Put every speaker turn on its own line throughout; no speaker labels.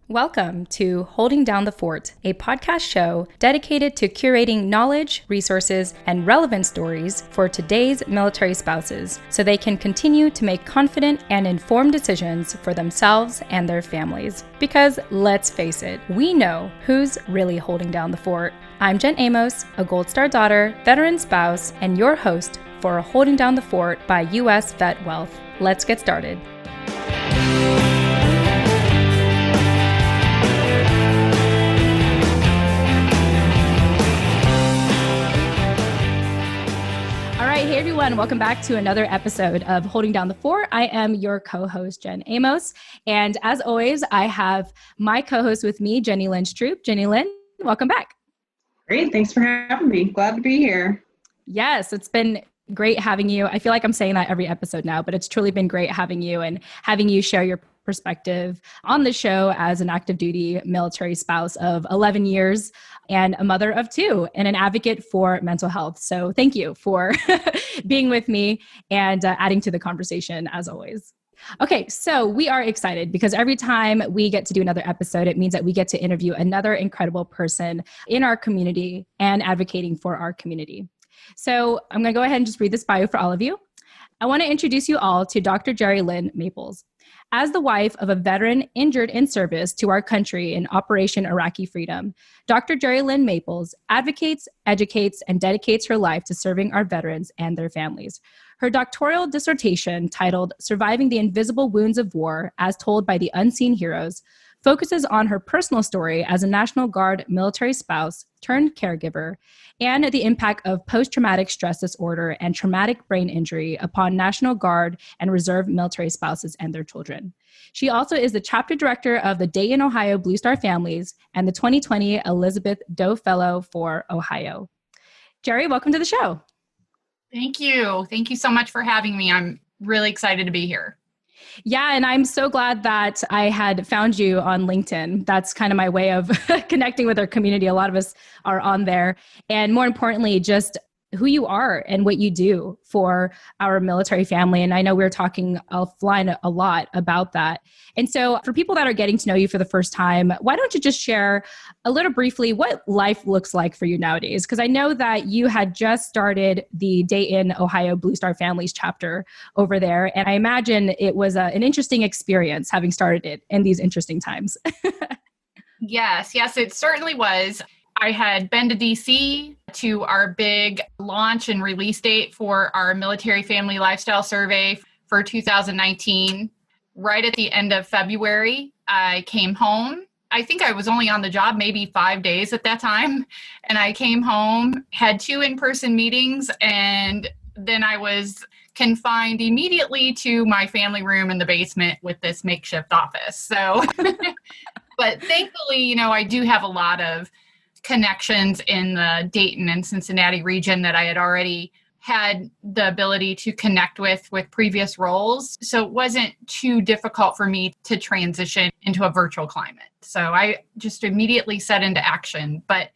Welcome to Holding Down the Fort, a podcast show dedicated to curating knowledge, resources, and relevant stories for today's military spouses so they can continue to make confident and informed decisions for themselves and their families. Because let's face it, we know who's really holding down the fort. I'm Jen Amos, a Gold Star daughter, veteran spouse, and your host for Holding Down the Fort by U.S. Vet Wealth. Let's get started. Hey everyone, welcome back to another episode of Holding Down the Fort. I am your co-host, Jen Amos. And as always, I have my co-host with me, Jenny Lynne Stroup. Jenny Lynne, welcome back.
Great. Thanks for having me. Glad to be here.
Yes, it's been great having you. I feel like I'm saying that every episode now, but it's truly been great having you and having you share your perspective on the show as an active duty military spouse of 11 years and a mother of 2 and an advocate for mental health. So thank you for being with me and adding to the conversation as always. Okay, so we are excited because every time we get to do another episode, it means that we get to interview another incredible person in our community and advocating for our community. So I'm going to go ahead and just read this bio for all of you. I want to introduce you all to Dr. Geri Lynn Maples. As the wife of a veteran injured in service to our country in Operation Iraqi Freedom, Dr. Geri Lynn Maples advocates, educates, and dedicates her life to serving our veterans and their families. Her doctoral dissertation, titled Surviving the Invisible Wounds of War as Told by the Unseen Heroes, focuses on her personal story as a National Guard military spouse turned caregiver and the impact of post-traumatic stress disorder and traumatic brain injury upon National Guard and Reserve military spouses and their children. She also is the chapter director of the Dayton, Ohio Blue Star Families and the 2020 Elizabeth Doe Fellow for Ohio. Geri, welcome to the show.
Thank you. Thank you so much for having me. I'm really excited to be here.
Yeah, and I'm so glad that I had found you on LinkedIn. That's kind of my way of connecting with our community. A lot of us are on there. And more importantly, just who you are and what you do for our military family. And I know we're talking offline a lot about that. And so for people that are getting to know you for the first time, why don't you just share a little briefly what life looks like for you nowadays? Because I know that you had just started the Dayton, Ohio Blue Star Families chapter over there. And I imagine it was an interesting experience having started it in these interesting times.
Yes, it certainly was. I had been to DC to our big launch and release date for our military family lifestyle survey for 2019. Right at the end of February, I came home. I think I was only on the job maybe 5 days at that time. And I came home, had 2 in-person meetings, and then I was confined immediately to my family room in the basement with this makeshift office. So, but thankfully, I do have a lot of connections in the Dayton and Cincinnati region that I had already had the ability to connect with previous roles. So it wasn't too difficult for me to transition into a virtual climate. So I just immediately set into action. But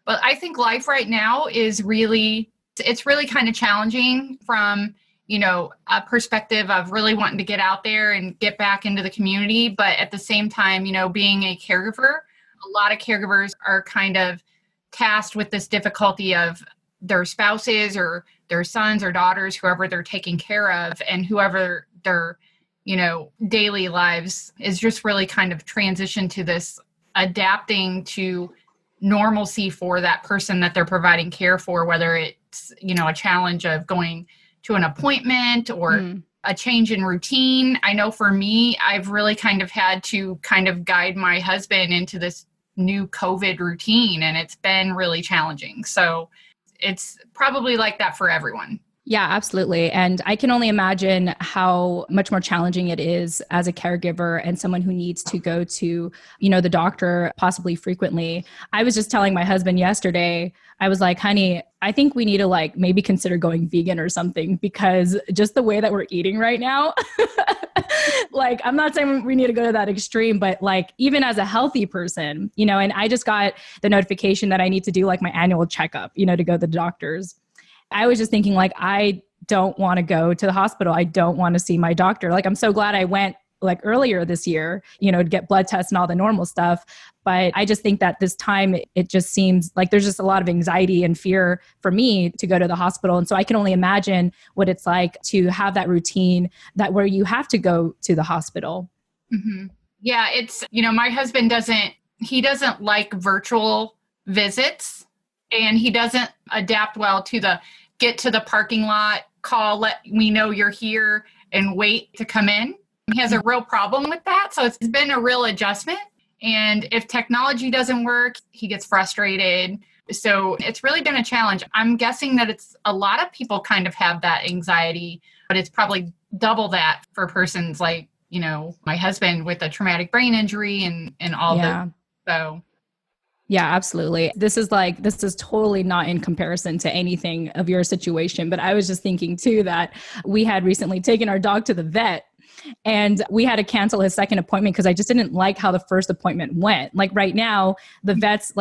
I think life right now is really kind of challenging from, a perspective of really wanting to get out there and get back into the community. But at the same time, being a caregiver, a lot of caregivers are kind of tasked with this difficulty of their spouses or their sons or daughters, whoever they're taking care of, and whoever their, daily lives is just really kind of transition to this adapting to normalcy for that person that they're providing care for, whether it's, a challenge of going to an appointment or a change in routine. I know for me, I've really kind of had to kind of guide my husband into this new COVID routine, and it's been really challenging. So it's probably like that for everyone.
Yeah, absolutely. And I can only imagine how much more challenging it is as a caregiver and someone who needs to go to, the doctor possibly frequently. I was just telling my husband yesterday, I was like, honey, I think we need to maybe consider going vegan or something, because just the way that we're eating right now, I'm not saying we need to go to that extreme, but even as a healthy person, and I just got the notification that I need to do my annual checkup, to go to the doctors. I was just thinking I don't want to go to the hospital. I don't want to see my doctor. I'm so glad I went like earlier this year, to get blood tests and all the normal stuff. But I just think that this time it just seems like there's just a lot of anxiety and fear for me to go to the hospital. And so I can only imagine what it's like to have that routine where you have to go to the hospital.
Mm-hmm. Yeah, it's, my husband doesn't like virtual visits, and he doesn't adapt well to the get to the parking lot, call, let me know you're here, and wait to come in. He has a real problem with that. So it's been a real adjustment. And if technology doesn't work, he gets frustrated. So it's really been a challenge. I'm guessing that it's a lot of people kind of have that anxiety, but it's probably double that for persons like, my husband with a traumatic brain injury and all that. So.
Yeah, absolutely. This is totally not in comparison to anything of your situation. But I was just thinking too that we had recently taken our dog to the vet, and we had to cancel his second appointment because I just didn't like how the first appointment went. Like right now, the vets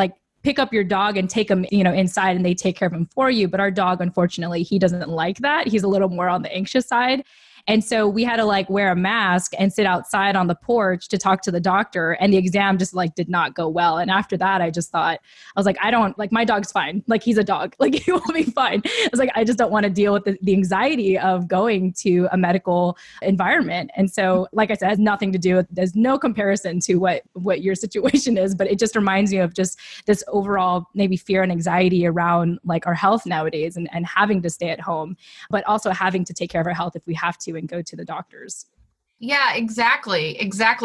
pick up your dog and take him, inside, and they take care of him for you. But our dog, unfortunately, he doesn't like that. He's a little more on the anxious side. And so we had to wear a mask and sit outside on the porch to talk to the doctor. And the exam just did not go well. And after that, I just thought, I was my dog's fine. He's a dog. He will be fine. I was I just don't want to deal with the anxiety of going to a medical environment. And so, like I said, it has nothing to do with, there's no comparison to what your situation is, but it just reminds me of just this overall maybe fear and anxiety around our health nowadays and having to stay at home, but also having to take care of our health if we have to and go to the doctors.
Yeah, exactly.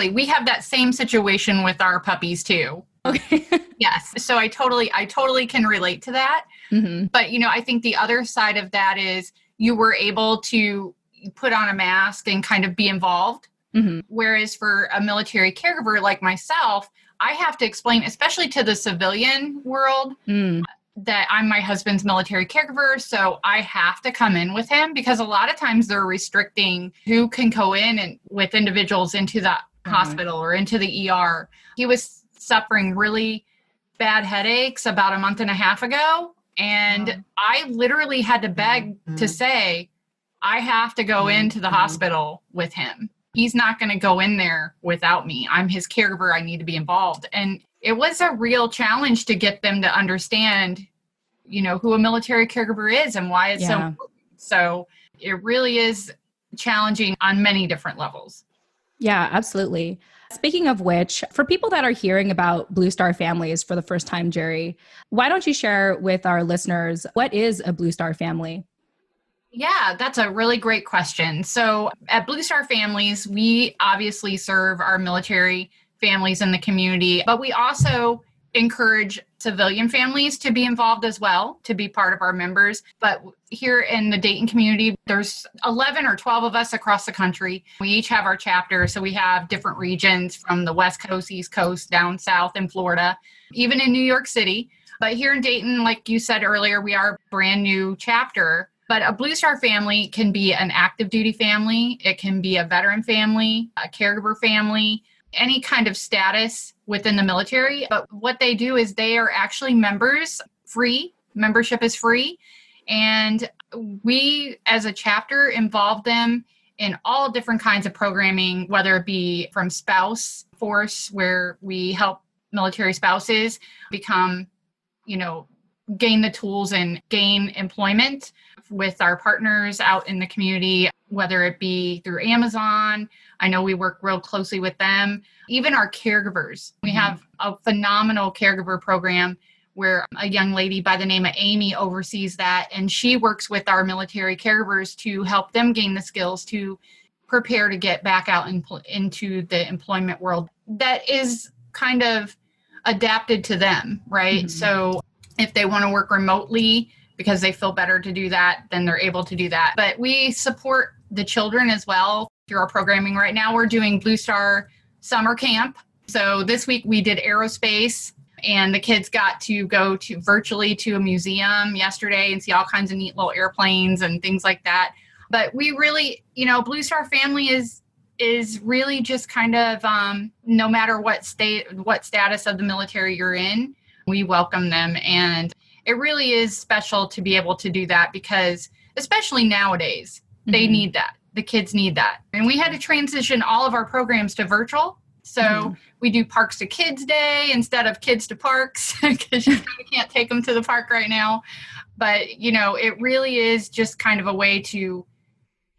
We have that same situation with our puppies too.
Okay.
Yes. So I totally can relate to that.
Mm-hmm.
But, I think the other side of that is you were able to put on a mask and kind of be involved.
Mm-hmm.
Whereas for a military caregiver like myself, I have to explain, especially to the civilian world, that I'm my husband's military caregiver, so I have to come in with him because a lot of times they're restricting who can go in and with individuals into the hospital or into the ER. He was suffering really bad headaches about a month and a half ago, and I literally had to beg to say, I have to go into the hospital with him. He's not going to go in there without me. I'm his caregiver. I need to be involved. And it was a real challenge to get them to understand, who a military caregiver is and why it's so important. So it really is challenging on many different levels.
Yeah, absolutely. Speaking of which, for people that are hearing about Blue Star Families for the first time, Geri, why don't you share with our listeners, what is a Blue Star family?
Yeah, that's a really great question. So at Blue Star Families, we obviously serve our military families in the community, but we also encourage civilian families to be involved as well, to be part of our members. But here in the Dayton community, there's 11 or 12 of us across the country. We each have our chapter. So we have different regions from the West Coast, East Coast, down south in Florida, even in New York City. But here in Dayton, like you said earlier, we are a brand new chapter. But a Blue Star family can be an active duty family. It can be a veteran family, a caregiver family, any kind of status within the military. But what they do is they are actually members, free. Membership is free. And we, as a chapter, involve them in all different kinds of programming, whether it be from spouse force, where we help military spouses become, gain the tools and gain employment with our partners out in the community, whether it be through Amazon. I know we work real closely with them. Even our caregivers. We have a phenomenal caregiver program where a young lady by the name of Amy oversees that. And she works with our military caregivers to help them gain the skills to prepare to get back out into the employment world that is kind of adapted to them, right? So if they want to work remotely because they feel better to do that, then they're able to do that. But we support the children as well through our programming. Right now, we're doing Blue Star Summer Camp. So this week we did aerospace, and the kids got to go virtually to a museum yesterday and see all kinds of neat little airplanes and things like that. But we really, Blue Star family is really just kind of no matter what status of the military you're in, we welcome them. And it really is special to be able to do that because especially nowadays, they need that. the kids need that. And we had to transition all of our programs to virtual. So we do Parks to Kids Day instead of Kids to Parks because you can't take them to the park right now. But, you know, it really is just kind of a way to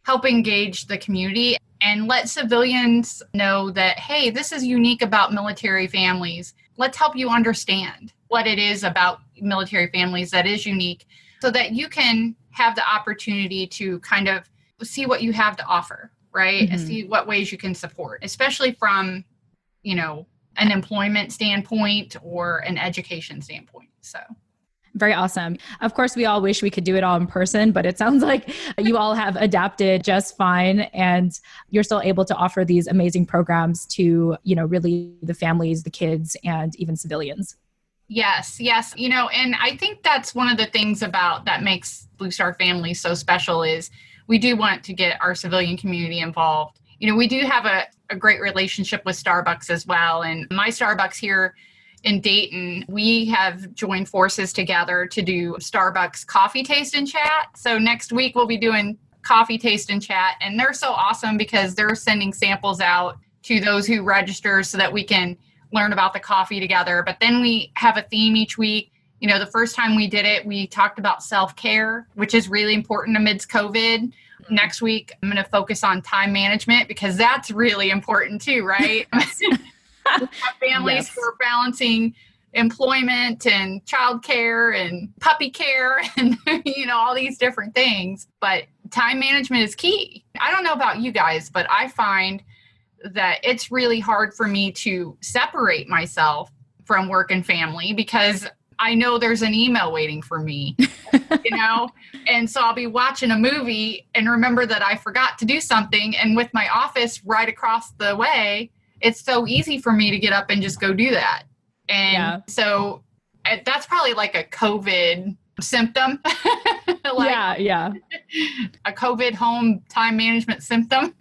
help engage the community and let civilians know that, hey, this is unique about military families. Let's help you understand what it is about military families that is unique so that you can have the opportunity to kind of see what you have to offer, right? And see what ways you can support, especially from, you know, an employment standpoint or an education standpoint. So.
Very awesome. Of course, we all wish we could do it all in person, but it sounds like you all have adapted just fine and you're still able to offer these amazing programs to, you know, really the families, the kids, and even civilians.
Yes. You know, and I think that's one of the things about that makes Blue Star Family so special is we do want to get our civilian community involved. You know, we do have a great relationship with Starbucks as well. And my Starbucks here in Dayton, we have joined forces together to do Starbucks coffee taste and chat. So next week we'll be doing coffee taste and chat. And they're so awesome because they're sending samples out to those who register so that we can learn about the coffee together. But then we have a theme each week. You know, the first time we did it, we talked about self-care, which is really important amidst COVID. Next week, I'm going to focus on time management because that's really important too, right? Families who are balancing employment and childcare and puppy care and, you know, all these different things. But time management is key. I don't know about you guys, but I find that it's really hard for me to separate myself from work and family because I know there's an email waiting for me, you know? And so I'll be watching a movie and remember that I forgot to do something. And with my office right across the way, it's so easy for me to get up and just go do that. And so that's probably like a COVID symptom. A COVID home time management symptom.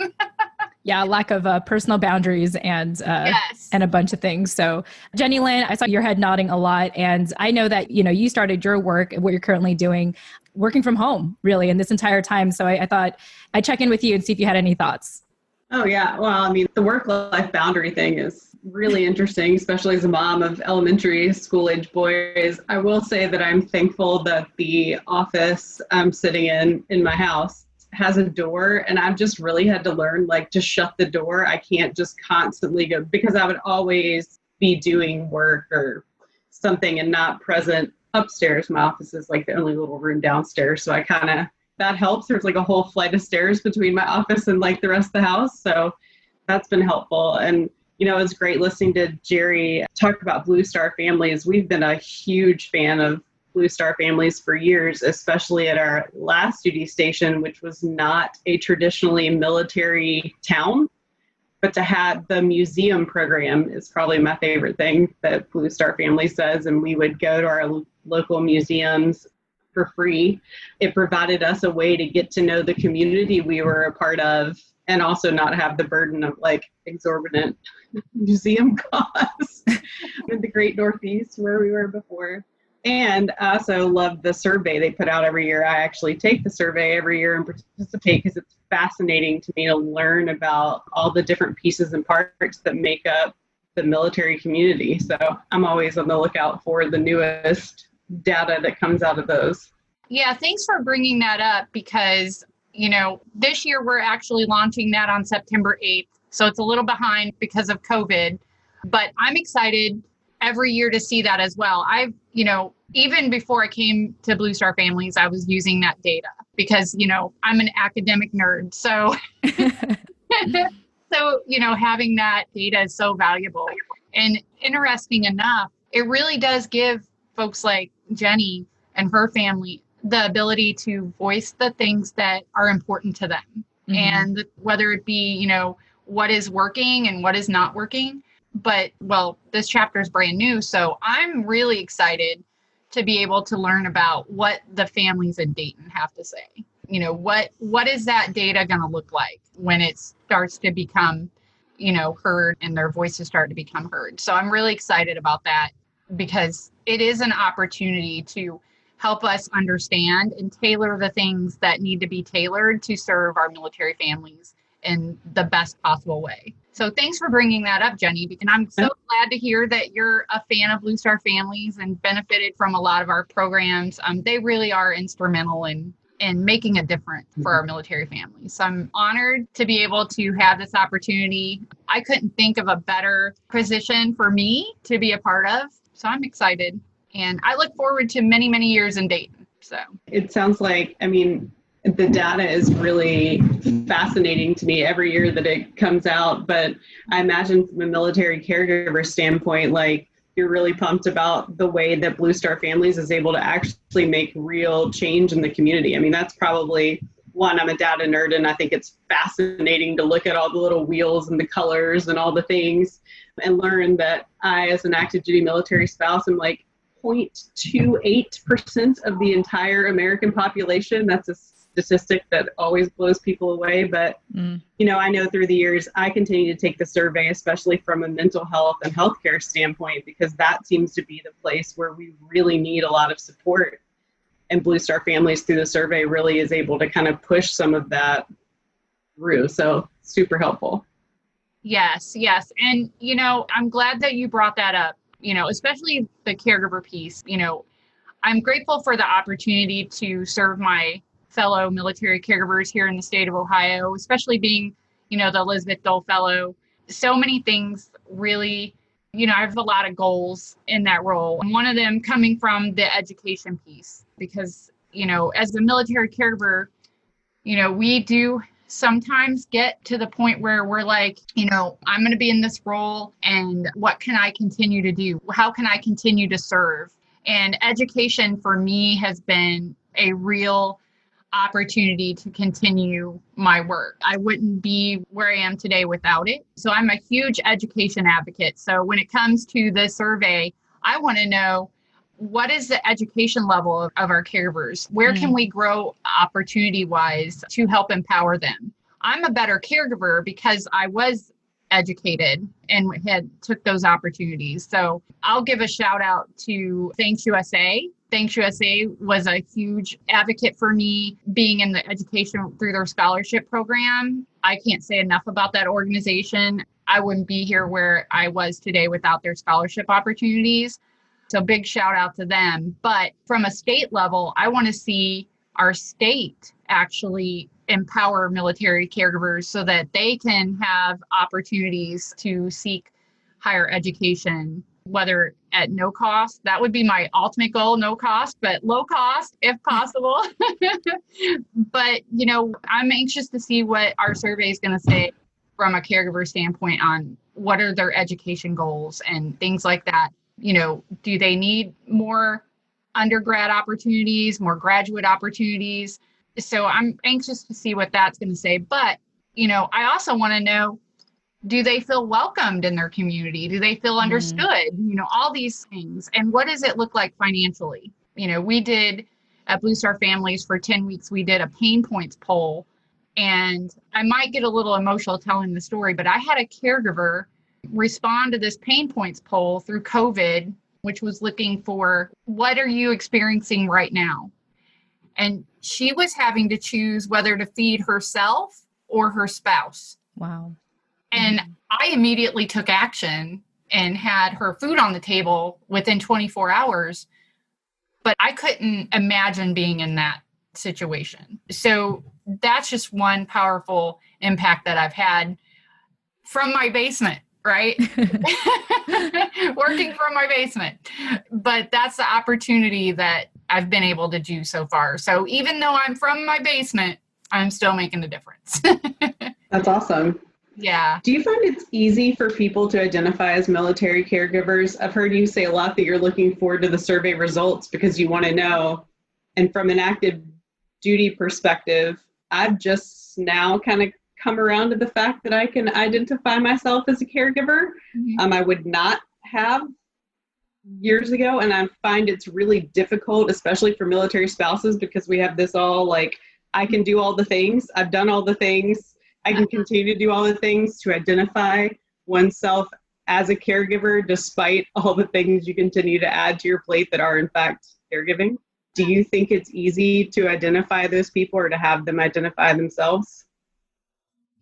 Lack of personal boundaries and a bunch of things. So Jenny Lynne, I saw your head nodding a lot. And I know that, you know, you started your work, what you're currently doing, working from home really in this entire time. So I thought I'd check in with you and see if you had any thoughts.
Oh, yeah. Well, I mean, the work-life boundary thing is really interesting, especially as a mom of elementary school-age boys. I will say that I'm thankful that the office I'm sitting in my house has a door, and I've just really had to learn, like, to shut the door. I can't just constantly go, because I would always be doing work or something and not present upstairs. My office is like the only little room downstairs, so that helps. There's like a whole flight of stairs between my office and like the rest of the house. So that's been helpful. And, you know, it's great listening to Geri talk about Blue Star Families. We've been a huge fan of Blue Star Families for years, especially at our last duty station, which was not a traditionally military town. But to have the museum program is probably my favorite thing that Blue Star Families does. And we would go to our local museums for free. It provided us a way to get to know the community we were a part of and also not have the burden of like exorbitant museum costs in the Great Northeast where we were before. And I also love the survey they put out every year. I actually take the survey every year and participate because it's fascinating to me to learn about all the different pieces and parts that make up the military community. So I'm always on the lookout for the newest data that comes out of those.
Yeah, thanks for bringing that up because, you know, this year we're actually launching that on September 8th. So it's a little behind because of COVID, but I'm excited every year to see that as well. I've, you know, even before I came to Blue Star Families, I was using that data because, you know, I'm an academic nerd. So, you know, having that data is so valuable. And interesting enough, it really does give folks like Jenny and her family the ability to voice the things that are important to them. Mm-hmm. And whether it be, you know, what is working and what is not working. But, well, this chapter is brand new. So I'm really excited to be able to learn about what the families in Dayton have to say. You know, what is that data going to look like when it starts to become, you know, heard and their voices start to become heard. So I'm really excited about that because it is an opportunity to help us understand and tailor the things that need to be tailored to serve our military families in the best possible way. So thanks for bringing that up, Jenny. And I'm so glad to hear that you're a fan of Blue Star Families and benefited from a lot of our programs. They really are instrumental in making a difference for our military families. So I'm honored to be able to have this opportunity. I couldn't think of a better position for me to be a part of. So I'm excited. And I look forward to many, many years in Dayton. So
it sounds like, the data is really fascinating to me every year that it comes out. But I imagine from a military caregiver standpoint, like you're really pumped about the way that Blue Star Families is able to actually make real change in the community. That's probably one, I'm a data nerd, and I think it's fascinating to look at all the little wheels and the colors and all the things and learn that I, as an active duty military spouse, am like 0.28% of the entire American population. That's a statistic that always blows people away. But, I know through the years, I continue to take the survey, especially from a mental health and healthcare standpoint, because that seems to be the place where we really need a lot of support. And Blue Star Families through the survey really is able to kind of push some of that through. So super helpful.
Yes. And, I'm glad that you brought that up, especially the caregiver piece. I'm grateful for the opportunity to serve my fellow military caregivers here in the state of Ohio, especially being, the Elizabeth Doe Fellow. So many things really, I have a lot of goals in that role. And one of them coming from the education piece, because, as a military caregiver, we do sometimes get to the point where we're like, I'm going to be in this role and what can I continue to do? How can I continue to serve? And education for me has been a real opportunity to continue my work. I wouldn't be where I am today without it. So I'm a huge education advocate. So when it comes to the survey, I want to know, what is the education level of our caregivers? Where can we grow opportunity-wise to help empower them? I'm a better caregiver because I was educated and took those opportunities. So I'll give a shout out to Thanks USA. Thanks USA was a huge advocate for me being in the education through their scholarship program. I can't say enough about that organization. I wouldn't be here where I was today without their scholarship opportunities. So big shout out to them. But from a state level, I want to see our state actually empower military caregivers so that they can have opportunities to seek higher education, whether at no cost. That would be my ultimate goal, no cost, but low cost if possible. But, I'm anxious to see what our survey is going to say from a caregiver standpoint on what are their education goals and things like that. Do they need more undergrad opportunities, more graduate opportunities? So I'm anxious to see what that's going to say. But, I also want to know, do they feel welcomed in their community? Do they feel understood? All these things. And what does it look like financially? We did at Blue Star Families for 10 weeks, we did a pain points poll. And I might get a little emotional telling the story, but I had a caregiver respond to this pain points poll through COVID, which was looking for, what are you experiencing right now? And she was having to choose whether to feed herself or her spouse.
Wow.
And I immediately took action and had her food on the table within 24 hours. But I couldn't imagine being in that situation. So that's just one powerful impact that I've had from my basement, right? Working from my basement. But that's the opportunity that I've been able to do so far. So even though I'm from my basement, I'm still making a difference.
That's awesome.
Yeah.
Do you find it's easy for people to identify as military caregivers? I've heard you say a lot that you're looking forward to the survey results because you want to know. And from an active duty perspective, I've just now kind of come around to the fact that I can identify myself as a caregiver. I would not have years ago. And I find it's really difficult, especially for military spouses, because we have this all like, I can do all the things. I've done all the things. I can continue to do all the things, to identify oneself as a caregiver, despite all the things you continue to add to your plate that are in fact caregiving. Do you think it's easy to identify those people or to have them identify themselves?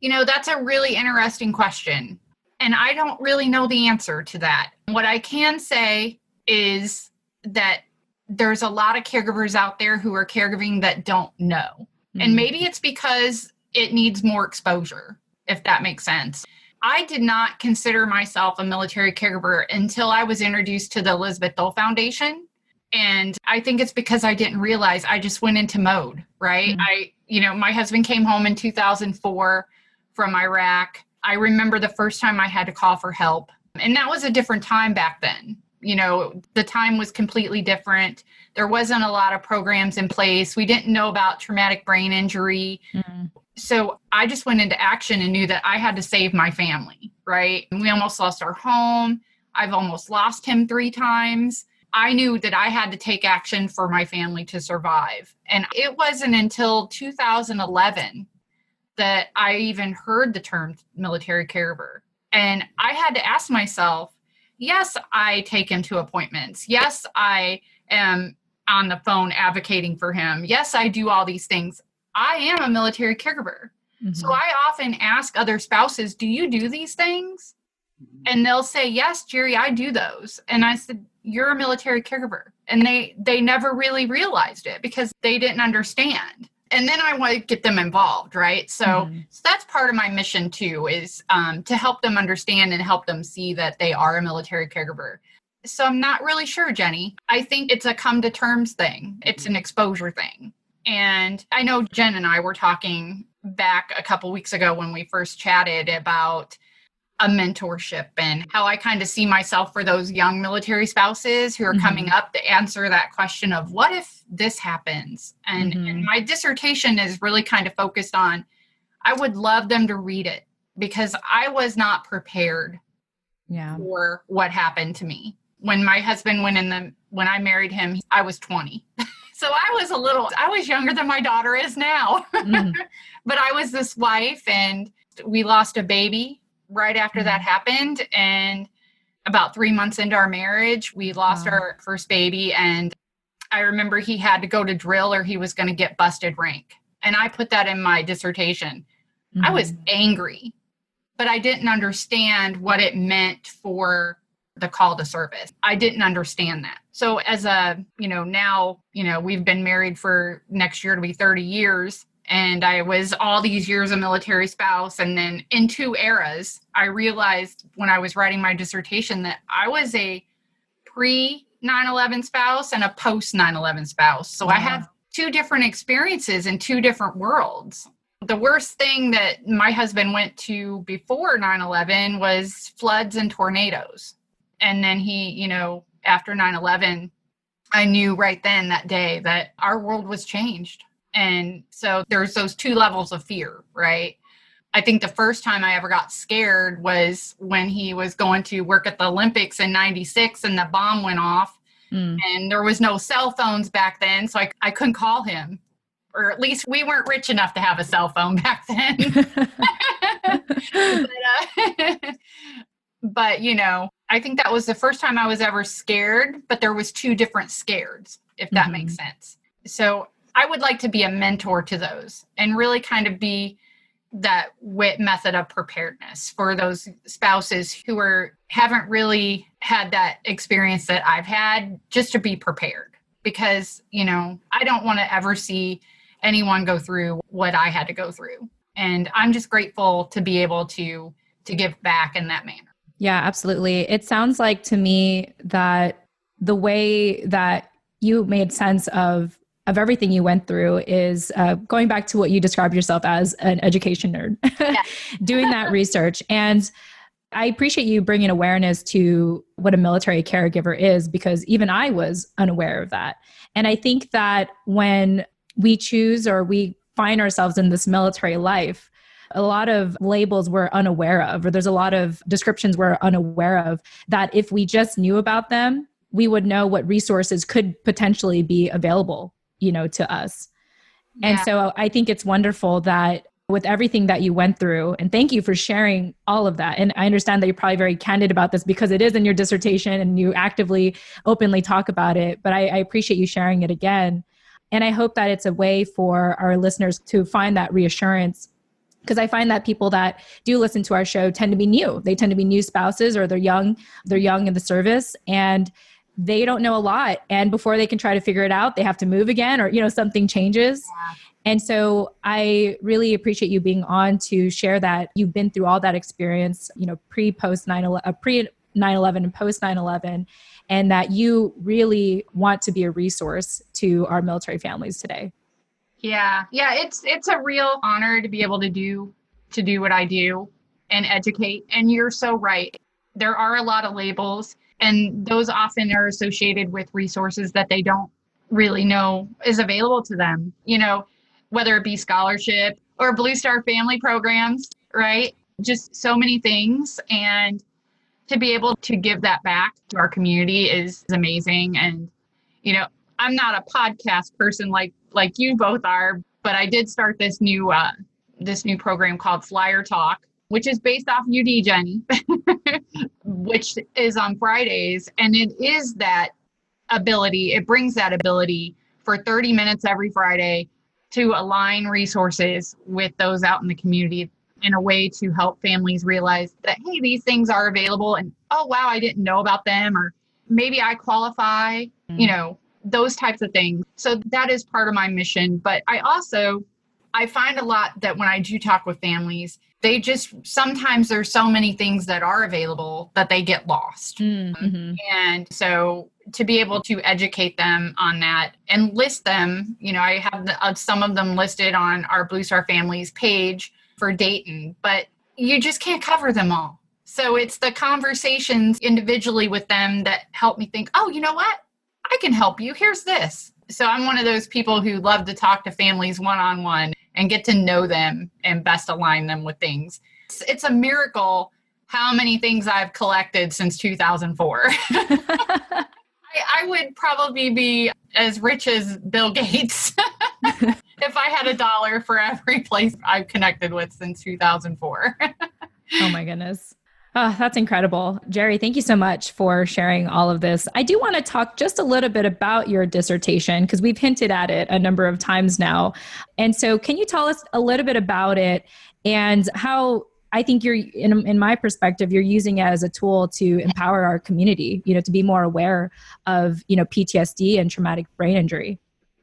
That's a really interesting question. And I don't really know the answer to that. What I can say is that there's a lot of caregivers out there who are caregiving that don't know. Mm-hmm. And maybe it's because it needs more exposure, if that makes sense. I did not consider myself a military caregiver until I was introduced to the Elizabeth Doe Foundation. And I think it's because I didn't realize, I just went into mode, right? Mm-hmm. My husband came home in 2004 from Iraq. I remember the first time I had to call for help. And that was a different time back then. The time was completely different. There wasn't a lot of programs in place. We didn't know about traumatic brain injury. Mm-hmm. So I just went into action and knew that I had to save my family, right? And we almost lost our home. I've almost lost him 3 times. I knew that I had to take action for my family to survive. And it wasn't until 2011 that I even heard the term military caregiver. And I had to ask myself, yes, I take him to appointments. Yes, I am on the phone advocating for him. Yes, I do all these things. I am a military caregiver. Mm-hmm. So I often ask other spouses, do you do these things? Mm-hmm. And they'll say, yes, Geri, I do those. And I said, you're a military caregiver. And they never really realized it because they didn't understand. And then I want to get them involved, right? So that's part of my mission too, is to help them understand and help them see that they are a military caregiver. So I'm not really sure, Jenny. I think it's a come to terms thing. It's an exposure thing. And I know Jen and I were talking back a couple weeks ago when we first chatted about a mentorship and how I kind of see myself for those young military spouses who are coming up to answer that question of what if this happens? And my dissertation is really kind of focused on, I would love them to read it because I was not prepared for what happened to me. When my husband when I married him, I was 20. So I was younger than my daughter is now, but I was this wife and we lost a baby right after that happened. And about 3 months into our marriage, we lost our first baby. And I remember he had to go to drill or he was going to get busted rank. And I put that in my dissertation. I was angry, but I didn't understand what it meant for the call to service. I didn't understand that. So as now, we've been married for next year to be 30 years. And I was all these years a military spouse. And then in 2 eras, I realized when I was writing my dissertation that I was a pre 9/11 spouse and a post 9/11 spouse. So I have 2 different experiences in 2 different worlds. The worst thing that my husband went to before 9/11 was floods and tornadoes. And then he, after 9/11, I knew right then that day that our world was changed. And so there's those 2 levels of fear, right? I think the first time I ever got scared was when he was going to work at the Olympics in 96 and the bomb went off and there was no cell phones back then. So I couldn't call him, or at least we weren't rich enough to have a cell phone back then. But I think that was the first time I was ever scared, but there was 2 different scares, if that makes sense. So I would like to be a mentor to those and really kind of be that WIT method of preparedness for those spouses who haven't really had that experience that I've had, just to be prepared. Because, I don't want to ever see anyone go through what I had to go through. And I'm just grateful to be able to give back in that manner.
Yeah, absolutely. It sounds like to me that the way that you made sense of everything you went through is going back to what you described yourself as, an education nerd, doing that research. And I appreciate you bringing awareness to what a military caregiver is, because even I was unaware of that. And I think that when we choose or we find ourselves in this military life, a lot of labels we're unaware of, or there's a lot of descriptions we're unaware of, that if we just knew about them, we would know what resources could potentially be available, to us. Yeah. And so I think it's wonderful that with everything that you went through. And thank you for sharing all of that. And I understand that you're probably very candid about this because it is in your dissertation and you actively, openly talk about it. But I appreciate you sharing it again. And I hope that it's a way for our listeners to find that reassurance, because I find that people that do listen to our show tend to be new. They tend to be new spouses, or they're young in the service, and they don't know a lot. And before they can try to figure it out, they have to move again, or, something changes. Yeah. And so I really appreciate you being on to share that you've been through all that experience, pre-post 9/11, pre-9/11 and post 9/11, and that you really want to be a resource to our military families today.
Yeah. It's a real honor to be able to do what I do and educate. And you're so right. There are a lot of labels, and those often are associated with resources that they don't really know is available to them, whether it be scholarship or Blue Star family programs, right? Just so many things. And to be able to give that back to our community is amazing. And, I'm not a podcast person like you both are, but I did start this new program called Flyer Talk, which is based off UD, Jenny, which is on Fridays. And it is that ability, it brings that ability for 30 minutes every Friday to align resources with those out in the community in a way to help families realize that, hey, these things are available, and, oh, wow, I didn't know about them, or maybe I qualify, those types of things. So that is part of my mission. But I find a lot that when I do talk with families, they just, sometimes there's so many things that are available that they get lost. Mm-hmm. And so to be able to educate them on that and list them, I have some of them listed on our Blue Star Families page for Dayton, but you just can't cover them all. So it's the conversations individually with them that help me think, oh, you know what? I can help you. Here's this. So I'm one of those people who love to talk to families one-on-one and get to know them and best align them with things. It's a miracle how many things I've collected since 2004. I would probably be as rich as Bill Gates if I had $1 for every place I've connected with since 2004.
Oh my goodness. Oh, that's incredible. Geri, thank you so much for sharing all of this. I do want to talk just a little bit about your dissertation, because we've hinted at it a number of times now. And so can you tell us a little bit about it and how I think you're, in my perspective, you're using it as a tool to empower our community, to be more aware of, PTSD and traumatic brain injury?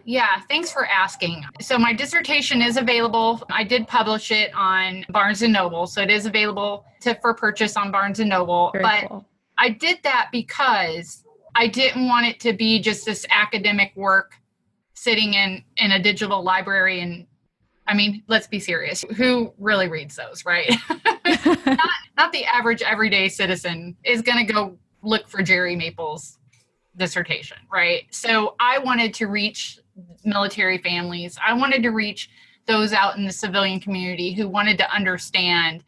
Yeah, thanks for asking. So my dissertation is available. I did publish it on Barnes & Noble, so it is available for purchase on Barnes & Noble. Very cool. I did that because I didn't want it to be just this academic work sitting in a digital library. And I mean, let's be serious. Who really reads those, right? not the average everyday citizen is going to go look for Geri Maples' dissertation, right? So I wanted to reach military families. I wanted to reach those out in the civilian community who wanted to understand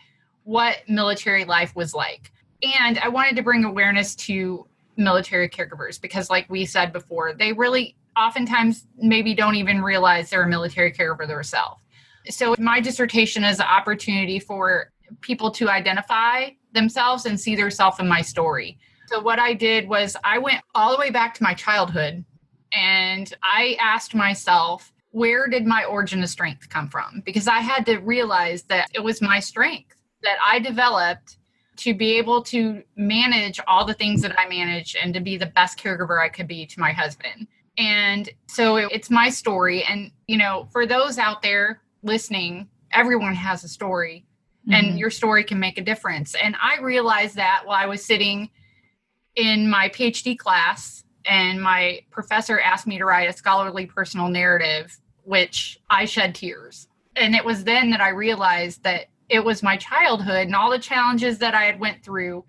what military life was like. And I wanted to bring awareness to military caregivers because, like we said before, they really oftentimes maybe don't even realize they're a military caregiver themselves. So my dissertation is an opportunity for people to identify themselves and see themselves in my story. So what I did was I went all the way back to my childhood and I asked myself, where did my origin of strength come from? Because I had to realize that it was my strength that I developed to be able to manage all the things that I manage and to be the best caregiver I could be to my husband. And so it's my story. And, for those out there listening, everyone has a story and your story can make a difference. And I realized that while I was sitting in my PhD class and my professor asked me to write a scholarly personal narrative, which I shed tears. And it was then that I realized that it was my childhood and all the challenges that I had went through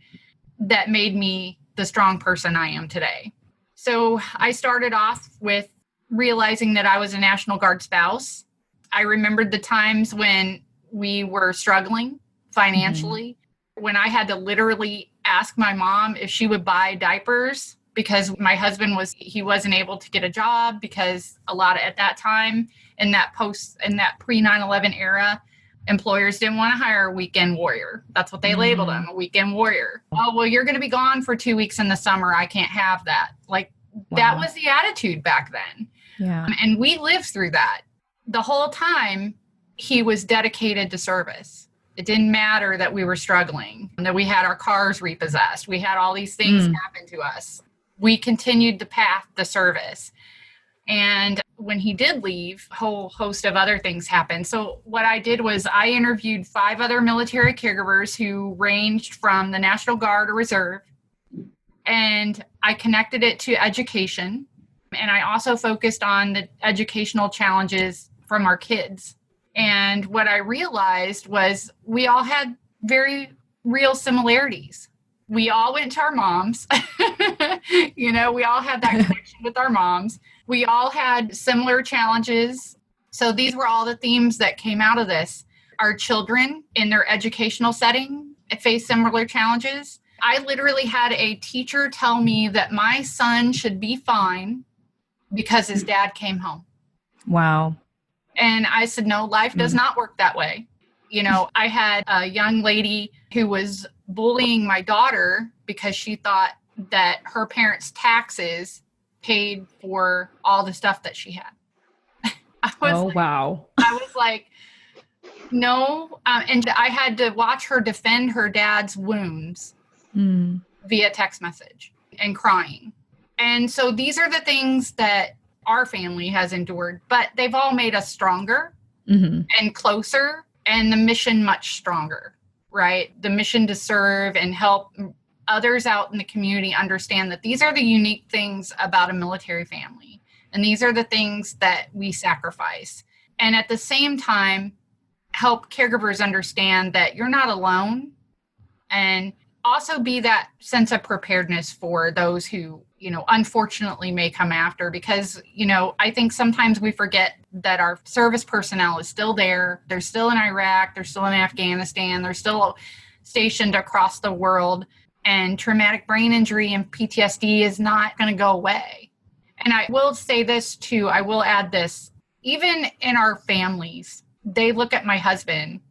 that made me the strong person I am today. So I started off with realizing that I was a National Guard spouse. I remembered the times when we were struggling financially, when I had to literally ask my mom if she would buy diapers because my husband wasn't able to get a job because a lot of, at that time in that pre 9/11 era, Employers didn't want to hire a weekend warrior. That's what they labeled him, a weekend warrior. Oh, well, you're going to be gone for 2 weeks in the summer. I can't have that. Like, that was the attitude back then.
Yeah.
And we lived through that. The whole time, he was dedicated to service. It didn't matter that we were struggling, that we had our cars repossessed. We had all these things happen to us. We continued the path to service. And when he did leave, a whole host of other things happened. So what I did was I interviewed 5 other military caregivers who ranged from the National Guard or Reserve, and I connected it to education. And I also focused on the educational challenges from our kids. And what I realized was we all had very real similarities. We all went to our moms. We all had that connection with our moms. We all had similar challenges. So these were all the themes that came out of this. Our children in their educational setting face similar challenges. I literally had a teacher tell me that my son should be fine because his dad came home.
Wow.
And I said, no, life does not work that way. I had a young lady who was bullying my daughter because she thought that her parents' taxes paid for all the stuff that she had.
Wow.
I was like, no. And I had to watch her defend her dad's wounds via text message and crying. And so these are the things that our family has endured, but they've all made us stronger and closer, and the mission much stronger, right? The mission to serve and help others out in the community understand that these are the unique things about a military family. And these are the things that we sacrifice. And at the same time, help caregivers understand that you're not alone, and also be that sense of preparedness for those who, unfortunately may come after, because, I think sometimes we forget that our service personnel is still there. They're still in Iraq. They're still in Afghanistan. They're still stationed across the world. And traumatic brain injury and PTSD is not going to go away. And I will say this too, I will add this, even in our families, they look at my husband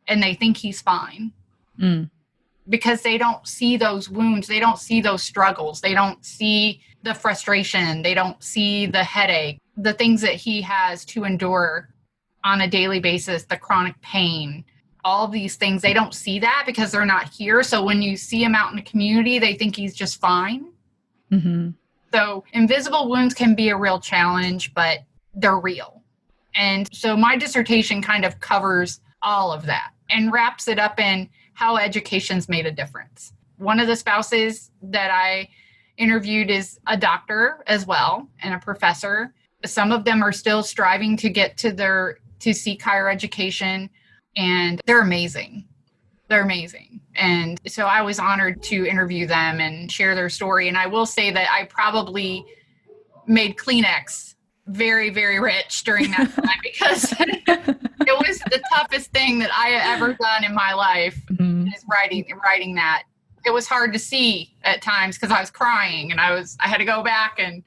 and they think he's fine. Because they don't see those wounds. They don't see those struggles. They don't see the frustration. They don't see the headache, the things that he has to endure on a daily basis, the chronic pain, all of these things. They don't see that because they're not here. So when you see him out in the community, they think he's just fine. So invisible wounds can be a real challenge, but they're real. And so my dissertation kind of covers all of that and wraps it up in how education's made a difference. One of the spouses that I interviewed is a doctor as well and a professor. Some of them are still striving to get to seek higher education, and they're amazing. They're amazing. And so I was honored to interview them and share their story. And I will say that I probably made Kleenex very, very rich during that time because it was the toughest thing that I had ever done in my life, is writing that. It was hard to see at times because I was crying and I had to go back and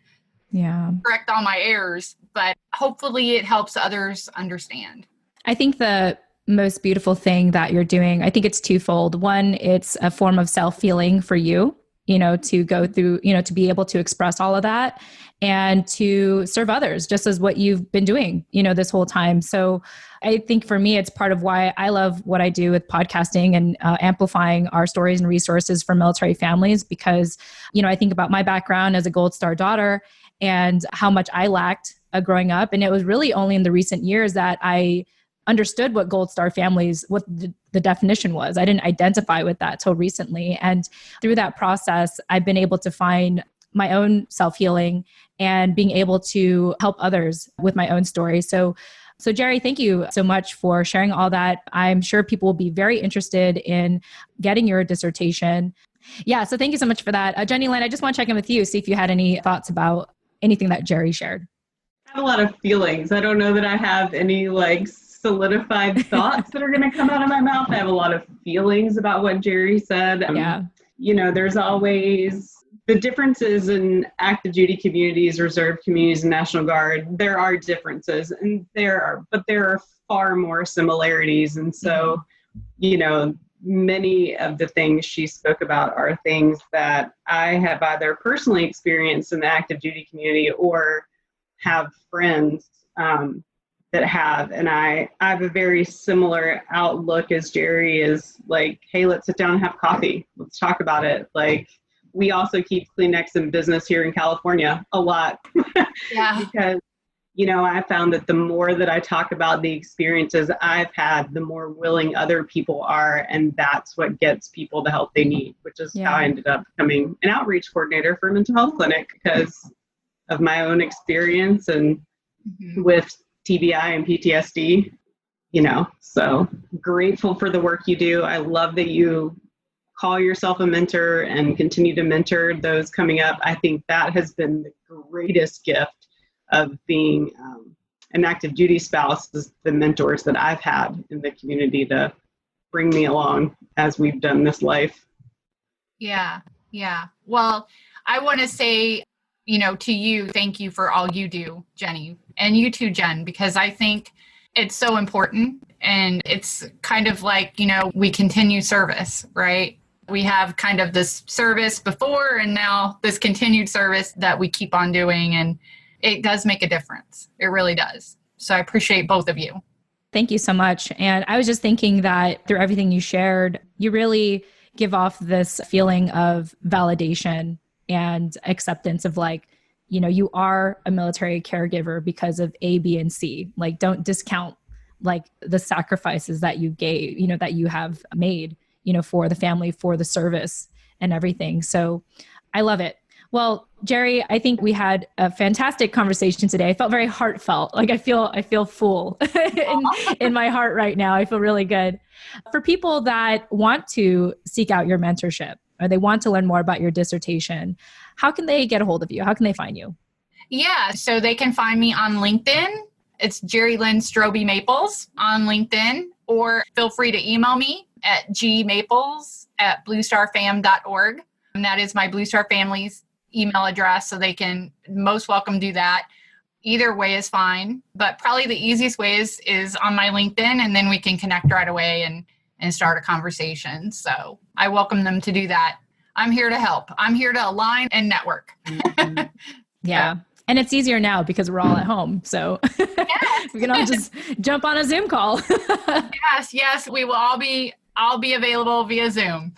correct all my errors, but hopefully it helps others understand.
I think the most beautiful thing that you're doing, I think it's twofold. One, it's a form of self-healing for you, to go through, to be able to express all of that and to serve others, just as what you've been doing, this whole time. So I think for me, it's part of why I love what I do with podcasting and amplifying our stories and resources for military families, because, I think about my background as a Gold Star daughter and how much I lacked growing up. And it was really only in the recent years that I understood what Gold Star families, what the definition was. I didn't identify with that till recently. And through that process, I've been able to find my own self-healing and being able to help others with my own story. So Geri, thank you so much for sharing all that. I'm sure people will be very interested in getting your dissertation. Yeah, so thank you so much for that. Jenny Lynne, I just want to check in with you, see if you had any thoughts about anything that Geri shared.
I have a lot of feelings. I don't know that I have any solidified thoughts that are going to come out of my mouth. I have a lot of feelings about what Geri said. There's always the differences in active duty communities, reserve communities, and National Guard, there are differences, and but there are far more similarities. And so, many of the things she spoke about are things that I have either personally experienced in the active duty community or have friends that have. And I have a very similar outlook as Geri, is like, hey, let's sit down and have coffee. Let's talk about it. Like, we also keep Kleenex in business here in California a lot.
Yeah.
Because, I found that the more that I talk about the experiences I've had, the more willing other people are. And that's what gets people the help they need, which is how I ended up becoming an outreach coordinator for a mental health clinic, because of my own experience and with TBI and PTSD, so grateful for the work you do. I love that you call yourself a mentor and continue to mentor those coming up. I think that has been the greatest gift of being an active duty spouse, is the mentors that I've had in the community to bring me along as we've done this life.
Yeah. Well, I want to say, to you, thank you for all you do, Jenny, and you too, Jen, because I think it's so important. And it's kind of like, we continue service, right? We have kind of this service before and now this continued service that we keep on doing. And it does make a difference. It really does. So I appreciate both of you.
Thank you so much. And I was just thinking that through everything you shared, you really give off this feeling of validation and acceptance of like, you are a military caregiver because of A, B, and C. Like, don't discount like the sacrifices that you gave, that you have made, for the family, for the service and everything. So I love it. Well, Geri, I think we had a fantastic conversation today. I felt very heartfelt. Like I feel full in my heart right now. I feel really good. For people that want to seek out your mentorship or they want to learn more about your dissertation, how can they get a hold of you? How can they find you?
Yeah, so they can find me on LinkedIn. It's Jenny Lynne Stroup Maples on LinkedIn, or feel free to email me at gmaples@bluestarfam.org. And that is my Blue Star family's email address, so they can most welcome do that. Either way is fine, but probably the easiest way is on my LinkedIn, and then we can connect right away and start a conversation. So I welcome them to do that. I'm here to help. I'm here to align and network.
Yeah. And it's easier now because we're all at home. So we can all just jump on a Zoom call.
Yes. We will all be available via Zoom.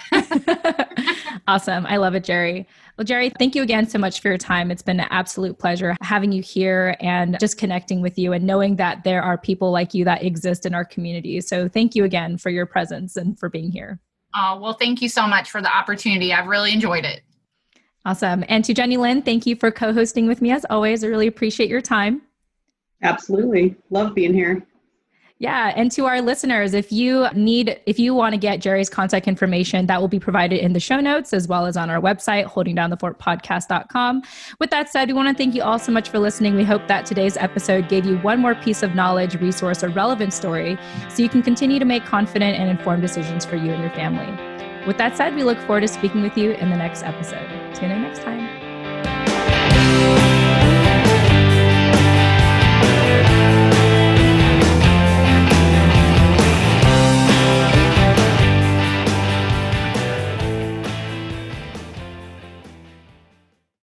Awesome. I love it, Geri. Well, Geri, thank you again so much for your time. It's been an absolute pleasure having you here and just connecting with you and knowing that there are people like you that exist in our community. So thank you again for your presence and for being here.
Well, thank you so much for the opportunity. I've really enjoyed it.
Awesome. And to Jenny Lynne, thank you for co-hosting with me as always. I really appreciate your time.
Absolutely. Love being here.
Yeah. And to our listeners, if you want to get Geri's contact information, that will be provided in the show notes as well as on our website, holdingdownthefortpodcast.com. With that said, we want to thank you all so much for listening. We hope that today's episode gave you one more piece of knowledge, resource, or relevant story so you can continue to make confident and informed decisions for you and your family. With that said, we look forward to speaking with you in the next episode. Tune in next time.